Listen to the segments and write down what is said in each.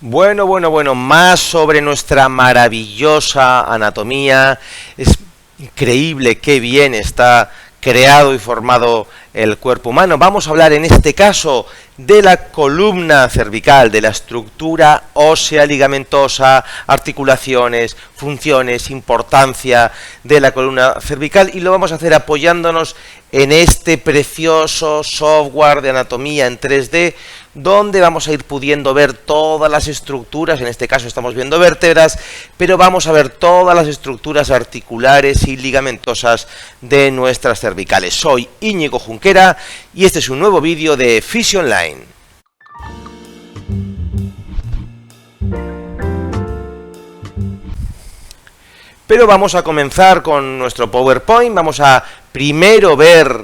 Bueno, más sobre nuestra maravillosa anatomía. Es increíble qué bien está creado y formado el cuerpo humano. Vamos a hablar en este caso de la columna cervical, de la estructura ósea ligamentosa, articulaciones, funciones, importancia de la columna cervical, y lo vamos a hacer apoyándonos en este precioso software de anatomía en 3D, donde vamos a ir pudiendo ver todas las estructuras. En este caso estamos viendo vértebras, pero vamos a ver todas las estructuras articulares y ligamentosas de nuestras cervicales. Soy Íñigo Junquera y este es un nuevo vídeo de Physio Online. Pero vamos a comenzar con nuestro PowerPoint. Vamos a primero ver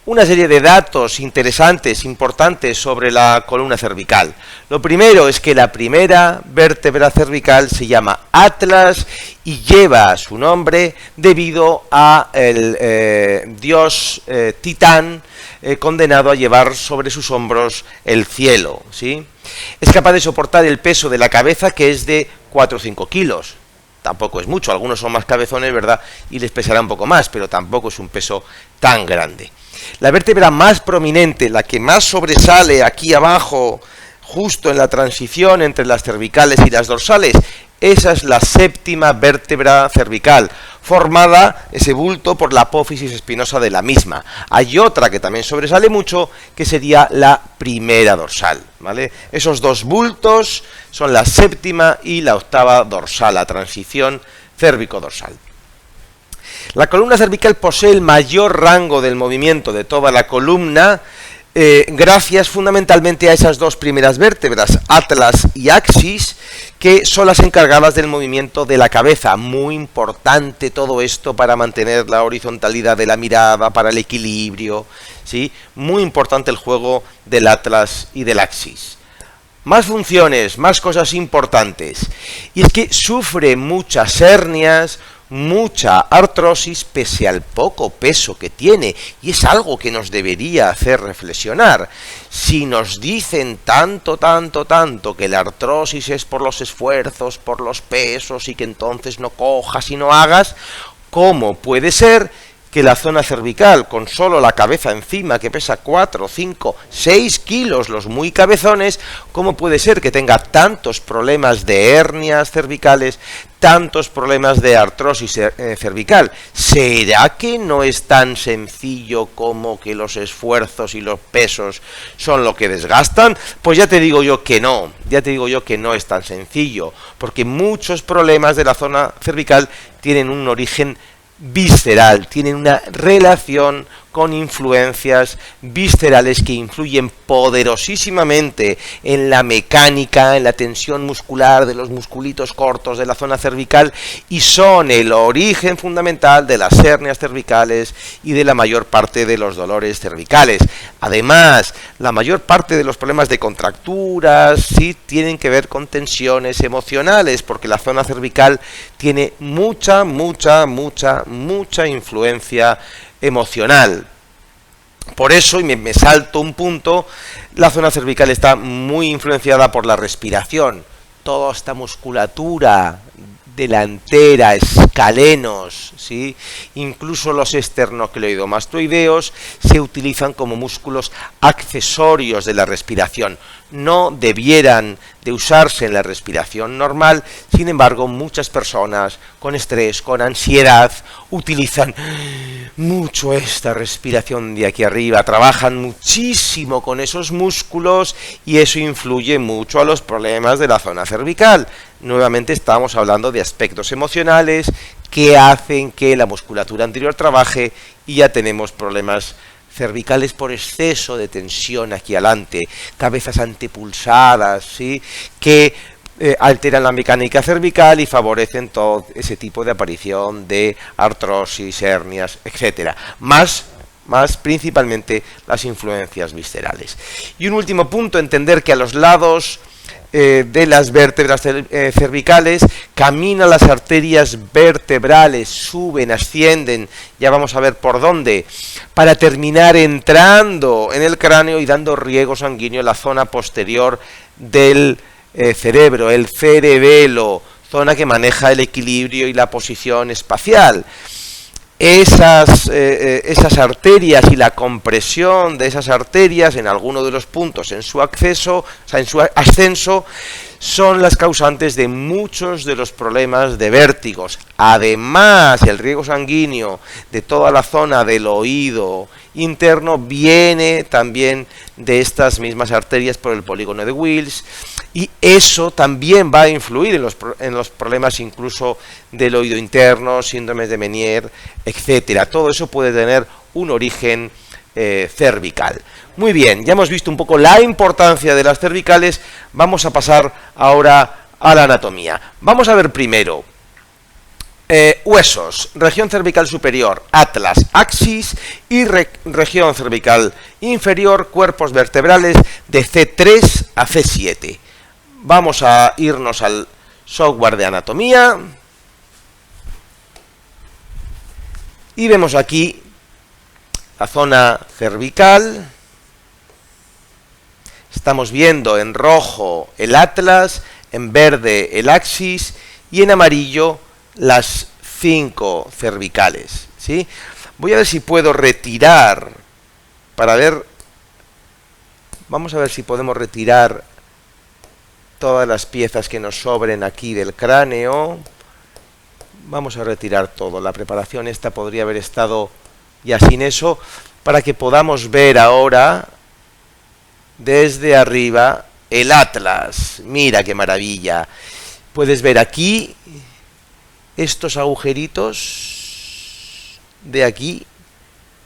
una serie de datos interesantes, importantes sobre la columna cervical. Lo primero es que la primera vértebra cervical se llama Atlas y lleva su nombre debido a el dios Titán, condenado a llevar sobre sus hombros el cielo, ¿sí? Es capaz de soportar el peso de la cabeza, que es de 4 o 5 kilos. Tampoco es mucho, algunos son más cabezones, ¿verdad? Y les pesará un poco más, pero tampoco es un peso tan grande. La vértebra más prominente, la que más sobresale aquí abajo, justo en la transición entre las cervicales y las dorsales, esa es la séptima vértebra cervical, formada, ese bulto, por la apófisis espinosa de la misma. Hay otra que también sobresale mucho, que sería la primera dorsal, ¿vale? Esos dos bultos son la séptima y la octava dorsal, la transición cérvico-dorsal. La columna cervical posee el mayor rango del movimiento de toda la columna, gracias fundamentalmente a esas dos primeras vértebras, Atlas y Axis, que son las encargadas del movimiento de la cabeza. Muy importante todo esto para mantener la horizontalidad de la mirada, para el equilibrio, ¿sí? Muy importante el juego del Atlas y del Axis. Más funciones, más cosas importantes. Y es que sufre muchas hernias, mucha artrosis, pese al poco peso que tiene, y es algo que nos debería hacer reflexionar. Si nos dicen tanto que la artrosis es por los esfuerzos, por los pesos, y que entonces no cojas y no hagas, ¿cómo puede ser que la zona cervical, con solo la cabeza encima, que pesa 4, 5, 6 kilos, los muy cabezones, cómo puede ser que tenga tantos problemas de hernias cervicales, tantos problemas de artrosis cervical? ¿Será que no es tan sencillo como que los esfuerzos y los pesos son lo que desgastan? Pues ya te digo yo que no, es tan sencillo, porque muchos problemas de la zona cervical tienen un origen visceral, tienen una relación con influencias viscerales que influyen poderosísimamente en la mecánica, en la tensión muscular de los musculitos cortos de la zona cervical, y son el origen fundamental de las hernias cervicales y de la mayor parte de los dolores cervicales. Además, la mayor parte de los problemas de contracturas sí tienen que ver con tensiones emocionales, porque la zona cervical tiene mucha influencia emocional. Por eso, y me salto un punto, la zona cervical está muy influenciada por la respiración. Toda esta musculatura delantera, escalenos, ¿sí? Incluso los esternocleidomastoideos se utilizan como músculos accesorios de la respiración. No debieran de usarse en la respiración normal, sin embargo, muchas personas con estrés, con ansiedad, utilizan mucho esta respiración de aquí arriba, trabajan muchísimo con esos músculos y eso influye mucho a los problemas de la zona cervical. Nuevamente estamos hablando de aspectos emocionales que hacen que la musculatura anterior trabaje y ya tenemos problemas cervicales por exceso de tensión aquí adelante, cabezas antepulsadas, ¿sí? Que alteran la mecánica cervical y favorecen todo ese tipo de aparición de artrosis, hernias, etcétera. Más principalmente las influencias viscerales. Y un último punto, entender que a los lados de las vértebras cervicales, camina las arterias vertebrales, suben, ascienden, ya vamos a ver por dónde, para terminar entrando en el cráneo y dando riego sanguíneo en la zona posterior del cerebro, el cerebelo, zona que maneja el equilibrio y la posición espacial. Esas arterias y la compresión de esas arterias en alguno de los puntos en su acceso, o sea, en su ascenso, son las causantes de muchos de los problemas de vértigos. Además, el riego sanguíneo de toda la zona del oído interno viene también de estas mismas arterias por el polígono de Wills, y eso también va a influir en los problemas incluso del oído interno, síndromes de Meniere, etcétera. Todo eso puede tener un origen cervical. Muy bien, ya hemos visto un poco la importancia de las cervicales. Vamos a pasar ahora a la anatomía. Vamos a ver primero huesos, región cervical superior, atlas, axis, y región cervical inferior, cuerpos vertebrales de C3 a C7. Vamos a irnos al software de anatomía y vemos aquí la zona cervical. Estamos viendo en rojo el atlas, en verde el axis y en amarillo las 5 cervicales, ¿sí? Voy a ver si puedo retirar para ver. Vamos a ver si podemos retirar todas las piezas que nos sobren aquí del cráneo. Vamos a retirar todo. La preparación esta podría haber estado ya sin eso, para que podamos ver ahora desde arriba el atlas. Mira qué maravilla. Puedes ver aquí estos agujeritos de aquí,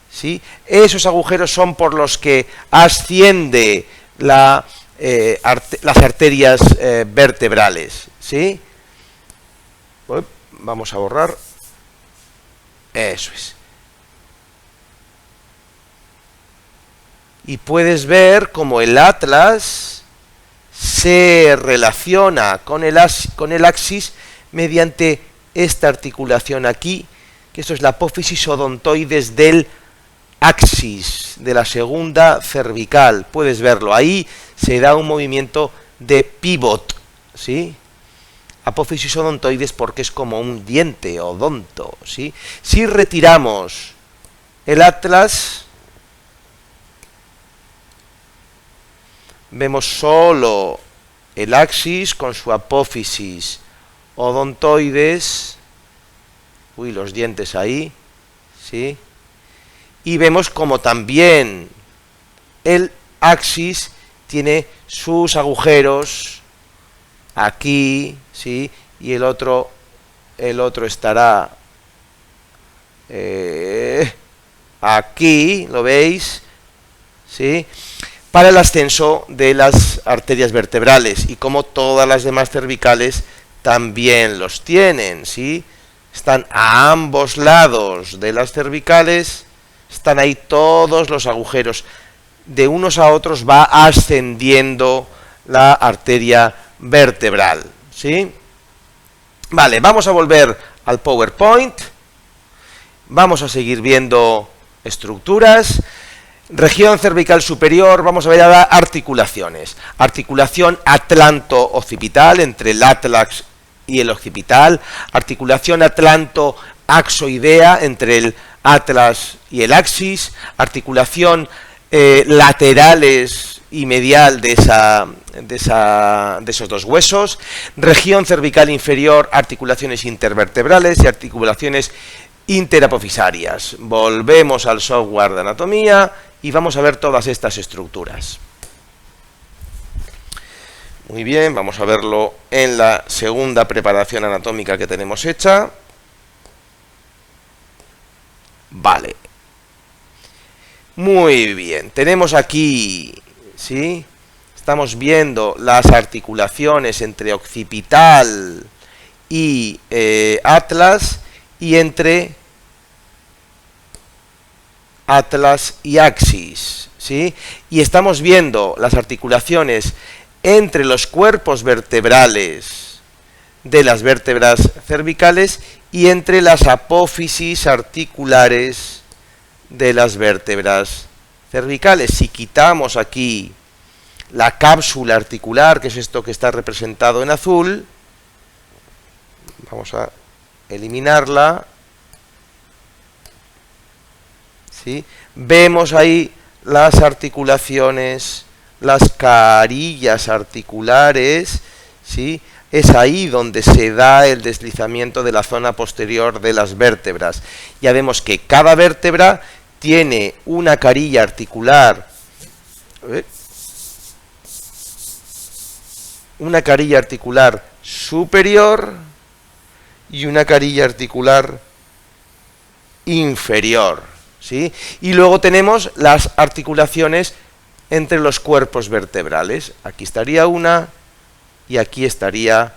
¿sí? Esos agujeros son por los que asciende las arterias vertebrales, ¿sí? Vamos a borrar. Eso es. Y puedes ver cómo el atlas se relaciona con el axis mediante esta articulación aquí, que esto es la apófisis odontoides del axis, de la segunda cervical. Puedes verlo, ahí se da un movimiento de pivot, ¿sí? Apófisis odontoides porque es como un diente odonto, ¿sí? Si retiramos el atlas, vemos solo el axis con su apófisis odontoides, los dientes ahí, ¿sí? Y vemos como también el axis tiene sus agujeros aquí, ¿sí? Y el otro estará aquí, ¿lo veis? ¿Sí? Para el ascenso de las arterias vertebrales, y como todas las demás cervicales también los tienen, ¿sí? Están a ambos lados de las cervicales, están ahí todos los agujeros. De unos a otros va ascendiendo la arteria vertebral, ¿sí? Vale, vamos a volver al PowerPoint. Vamos a seguir viendo estructuras. Región cervical superior, vamos a ver ahora articulaciones. Articulación atlanto-occipital, entre el atlas y el occipital. Articulación atlanto-axoidea, entre el atlas y el axis. Articulación laterales y medial de esos dos huesos. Región cervical inferior, articulaciones intervertebrales y articulaciones interapofisarias. Volvemos al software de anatomía y vamos a ver todas estas estructuras. Muy bien, vamos a verlo en la segunda preparación anatómica que tenemos hecha. Vale. Muy bien, tenemos aquí, ¿sí? Estamos viendo las articulaciones entre occipital y atlas, y entre atlas y axis, ¿sí? Y estamos viendo las articulaciones entre los cuerpos vertebrales de las vértebras cervicales y entre las apófisis articulares de las vértebras cervicales. Si quitamos aquí la cápsula articular, que es esto que está representado en azul, vamos a eliminarla, ¿sí? Vemos ahí las articulaciones, las carillas articulares, ¿sí? Es ahí donde se da el deslizamiento de la zona posterior de las vértebras. Ya vemos que cada vértebra tiene una carilla articular, superior y una carilla articular inferior, ¿sí? Y luego tenemos las articulaciones entre los cuerpos vertebrales. Aquí estaría una y aquí estaría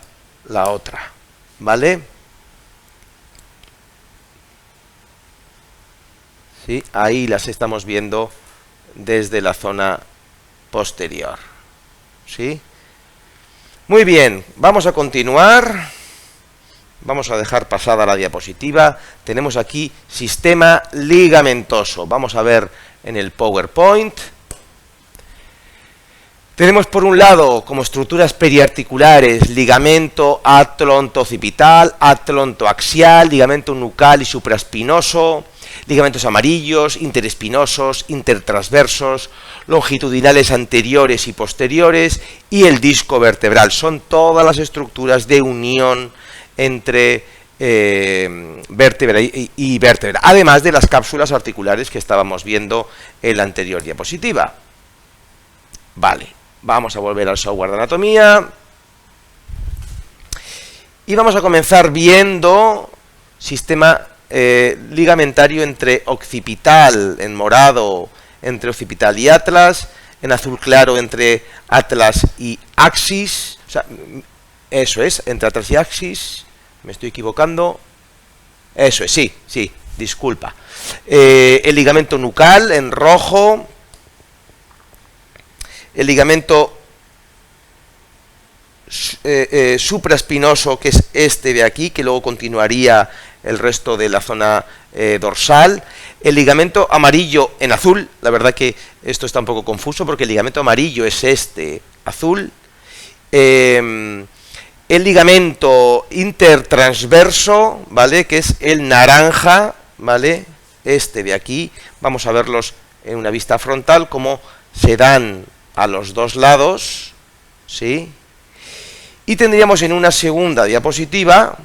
la otra, ¿vale? ¿Sí? Ahí las estamos viendo desde la zona posterior, ¿sí? Muy bien, vamos a continuar. Vamos a dejar pasada la diapositiva. Tenemos aquí sistema ligamentoso. Vamos a ver en el PowerPoint. Tenemos por un lado como estructuras periarticulares ligamento atlonto-occipital, atlonto-axial, ligamento nucal y supraespinoso, ligamentos amarillos, interespinosos, intertransversos, longitudinales anteriores y posteriores y el disco vertebral. Son todas las estructuras de unión entre vértebra y vértebra, además de las cápsulas articulares que estábamos viendo en la anterior diapositiva. Vale, vamos a volver al software de anatomía y vamos a comenzar viendo sistema ligamentario entre occipital, en morado, entre occipital y atlas, en azul claro entre atlas y axis, o sea, eso es, entre atlas y axis, me estoy equivocando, eso es, sí, disculpa, el ligamento nucal en rojo, el ligamento supraespinoso, que es este de aquí, que luego continuaría el resto de la zona dorsal, el ligamento amarillo en azul, la verdad que esto está un poco confuso porque el ligamento amarillo es este, azul, el ligamento intertransverso, ¿vale?, que es el naranja, ¿vale?, este de aquí, vamos a verlos en una vista frontal, cómo se dan a los dos lados, ¿sí? Y tendríamos en una segunda diapositiva,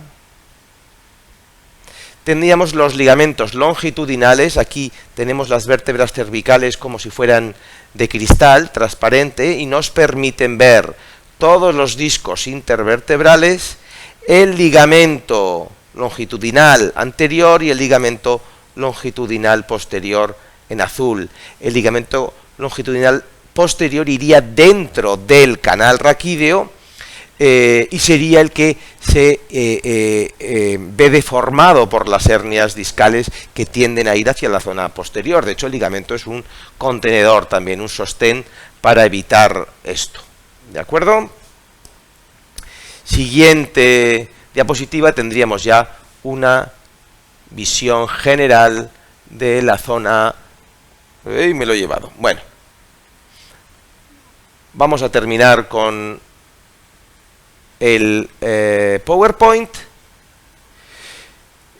tendríamos los ligamentos longitudinales. Aquí tenemos las vértebras cervicales como si fueran de cristal transparente y nos permiten ver todos los discos intervertebrales, el ligamento longitudinal anterior y el ligamento longitudinal posterior en azul. El ligamento longitudinal posterior iría dentro del canal raquídeo y sería el que se ve deformado por las hernias discales que tienden a ir hacia la zona posterior. De hecho, el ligamento es un contenedor también, un sostén para evitar esto. ¿De acuerdo? Siguiente diapositiva, tendríamos ya una visión general de la zona... me lo he llevado. Bueno, vamos a terminar con el PowerPoint.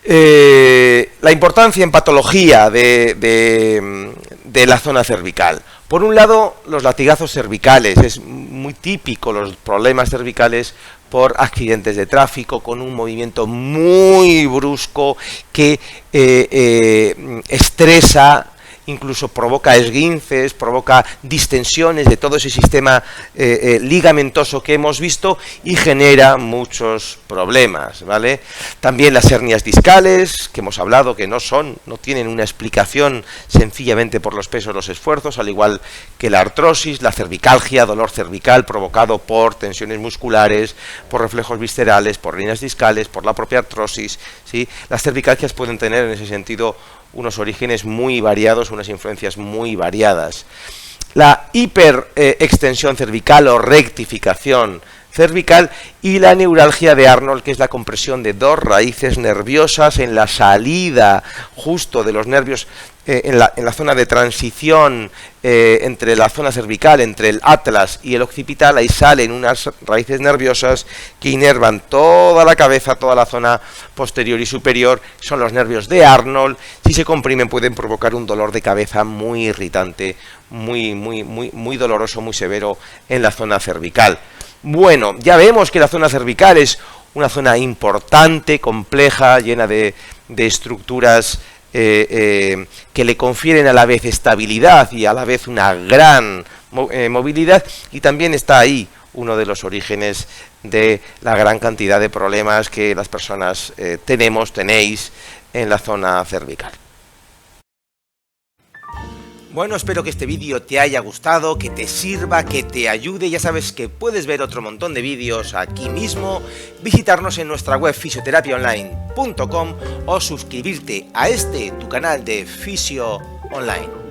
La importancia en patología de la zona cervical. Por un lado, los latigazos cervicales. Es muy típico los problemas cervicales por accidentes de tráfico, con un movimiento muy brusco que estresa, incluso provoca esguinces, provoca distensiones de todo ese sistema ligamentoso que hemos visto y genera muchos problemas, ¿vale? También las hernias discales, que hemos hablado que no tienen una explicación sencillamente por los pesos, los esfuerzos, al igual que la artrosis, la cervicalgia, dolor cervical provocado por tensiones musculares, por reflejos viscerales, por hernias discales, por la propia artrosis, ¿sí? Las cervicalgias pueden tener en ese sentido unos orígenes muy variados, unas influencias muy variadas. la hiperextensión cervical o rectificación cervical y la neuralgia de Arnold, que es la compresión de dos raíces nerviosas en la salida justo de los nervios, en la zona de transición entre la zona cervical, entre el atlas y el occipital. Ahí salen unas raíces nerviosas que inervan toda la cabeza, toda la zona posterior y superior. Son los nervios de Arnold. Si se comprimen pueden provocar un dolor de cabeza muy irritante, muy doloroso, muy severo en la zona cervical. Bueno, ya vemos que la zona cervical es una zona importante, compleja, llena de estructuras que le confieren a la vez estabilidad y a la vez una gran movilidad, y también está ahí uno de los orígenes de la gran cantidad de problemas que las personas tenéis en la zona cervical. Bueno, espero que este vídeo te haya gustado, que te sirva, que te ayude. Ya sabes que puedes ver otro montón de vídeos aquí mismo, visitarnos en nuestra web fisioterapiaonline.com o suscribirte a tu canal de Fisio Online.